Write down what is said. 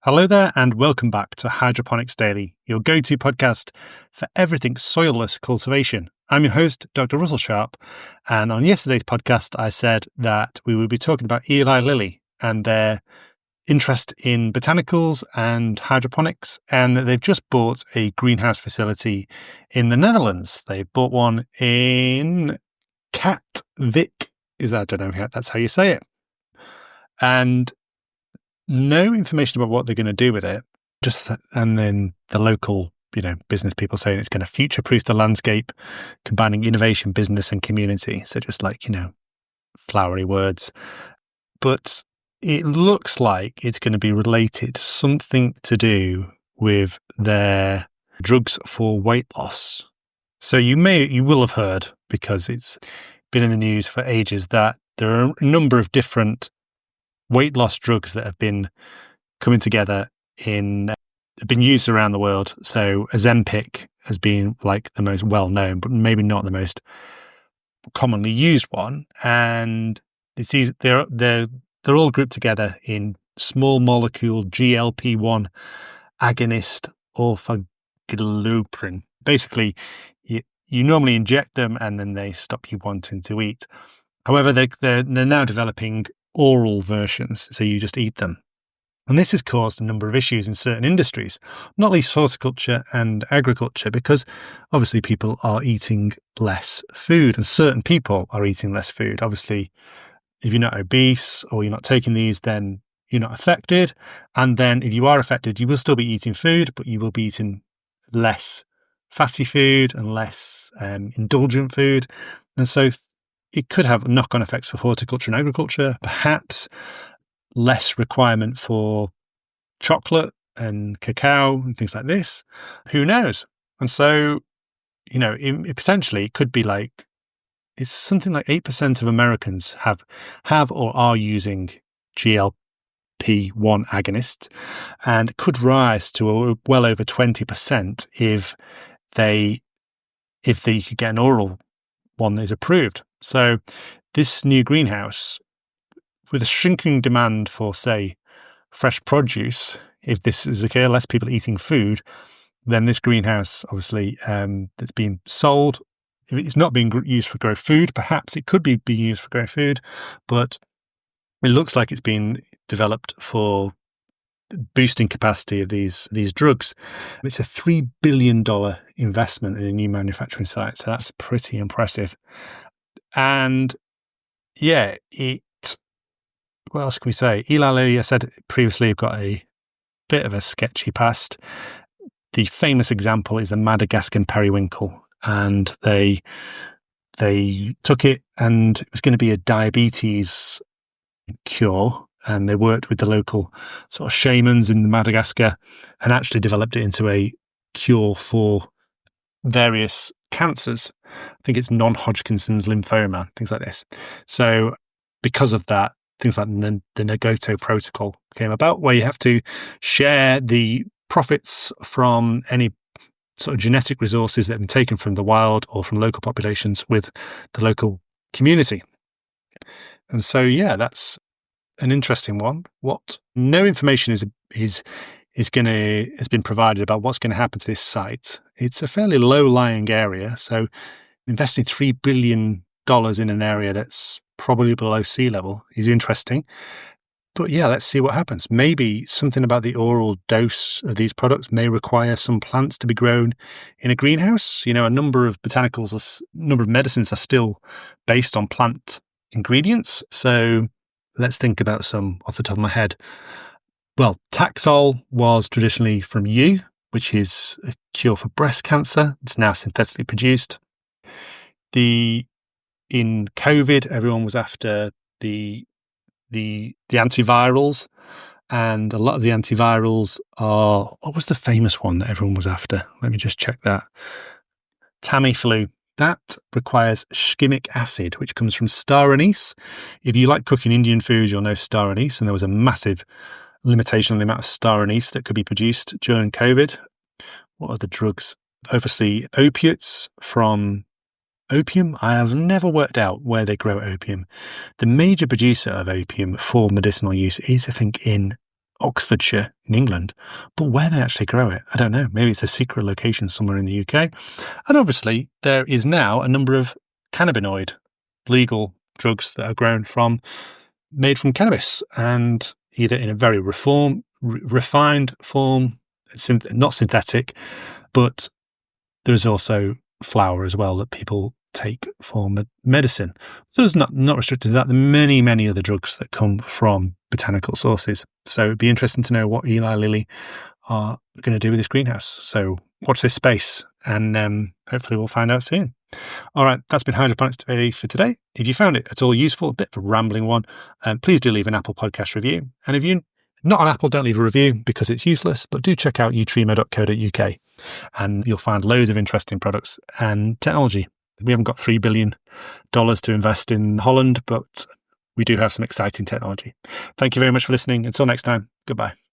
Hello there and welcome back to Hydroponics Daily, your go-to podcast for everything soilless cultivation. I'm your host, Dr. Russell Sharp, and on yesterday's podcast I said that we would be talking about Eli Lilly and their interest in botanicals and hydroponics, and they've just bought a greenhouse facility in the Netherlands. They bought one in Katwijk. I don't know if that's how you say it. And no information about what they're going to do with it. And then the local, business people saying it's going to future-proof the landscape, combining innovation, business, and community. So just flowery words. But it looks like it's going to be related, something to do with their drugs for weight loss. So you will have heard, because it's been in the news for ages, that there are a number of different weight loss drugs that have been coming together have been used around the world. So Ozempic has been the most well-known, but maybe not the most commonly used one. And they're all grouped together in small molecule GLP-1 agonist orforglipron. Basically, you normally inject them and then they stop you wanting to eat. However, they're now developing oral versions, so you just eat them. And this has caused a number of issues in certain industries, not least horticulture and agriculture, because obviously people are eating less food, and certain people are eating less food. Obviously, if you're not obese or you're not taking these, then you're not affected. And then if you are affected, you will still be eating food, but you will be eating less fatty food and less indulgent food. And so it could have knock-on effects for horticulture and agriculture, perhaps less requirement for chocolate and cacao and things like this. Who knows? And so, it potentially could be it's something like 8% of Americans have or are using GLP-1 agonists, and could rise to well over 20% if they could get an oral one that is approved. So this new greenhouse, with a shrinking demand for, say, fresh produce, if this is okay, less people eating food, then this greenhouse, obviously, that's being sold, if it's not being used for grow food, perhaps it could be being used for grow food, but it looks like it's being developed for boosting capacity of these drugs. It's a $3 billion investment in a new manufacturing site, so that's pretty impressive. And yeah, what else can we say? Eli Lilly, I said previously, have got a bit of a sketchy past. The famous example is the Madagascar periwinkle, and they took it, and it was going to be a diabetes cure, and they worked with the local sort of shamans in Madagascar and actually developed it into a cure for various cancers. I think it's non-Hodgkin's lymphoma, things like this. So because of that, things like the Nagoya Protocol came about, where you have to share the profits from any sort of genetic resources that have been taken from the wild or from local populations with the local community. And so, yeah, that's an interesting one. What no information has been provided about what's going to happen to this site. It's a fairly low-lying area, so investing $3 billion in an area that's probably below sea level is interesting. But yeah, let's see what happens. Maybe something about the oral dose of these products may require some plants to be grown in a greenhouse. A number of botanicals, a number of medicines are still based on plant ingredients. So let's think about some off the top of my head. Well, Taxol was traditionally from yew, which is a cure for breast cancer. It's now synthetically produced. In COVID, everyone was after the antivirals, and a lot of the antivirals are, what was the famous one that everyone was after? Let me just check that. Tamiflu. That requires shikimic acid, which comes from star anise. If you like cooking Indian food, you'll know star anise, and there was a massive limitation on the amount of star anise that could be produced during COVID. What are the drugs? Obviously, opiates from opium. I have never worked out where they grow opium. The major producer of opium for medicinal use is, I think, in Oxfordshire in England, but where they actually grow it, I don't know. Maybe it's a secret location somewhere in the UK. And obviously, there is now a number of cannabinoid legal drugs that are made from cannabis, and either in a very refined form, not synthetic, but there is also flower as well that people take for medicine. So it's not restricted to that. There are many, many other drugs that come from botanical sources. So it'd be interesting to know what Eli Lilly are going to do with this greenhouse. So watch this space, and hopefully we'll find out soon. All right, that's been Hydroponics for today. If you found it at all useful, a bit of a rambling one, please do leave an Apple podcast review. And if you're not on Apple, don't leave a review because it's useless, but do check out utrema.co.uk and you'll find loads of interesting products and technology. We haven't got $3 billion to invest in Holland, but we do have some exciting technology. Thank you very much for listening. Until next time, goodbye.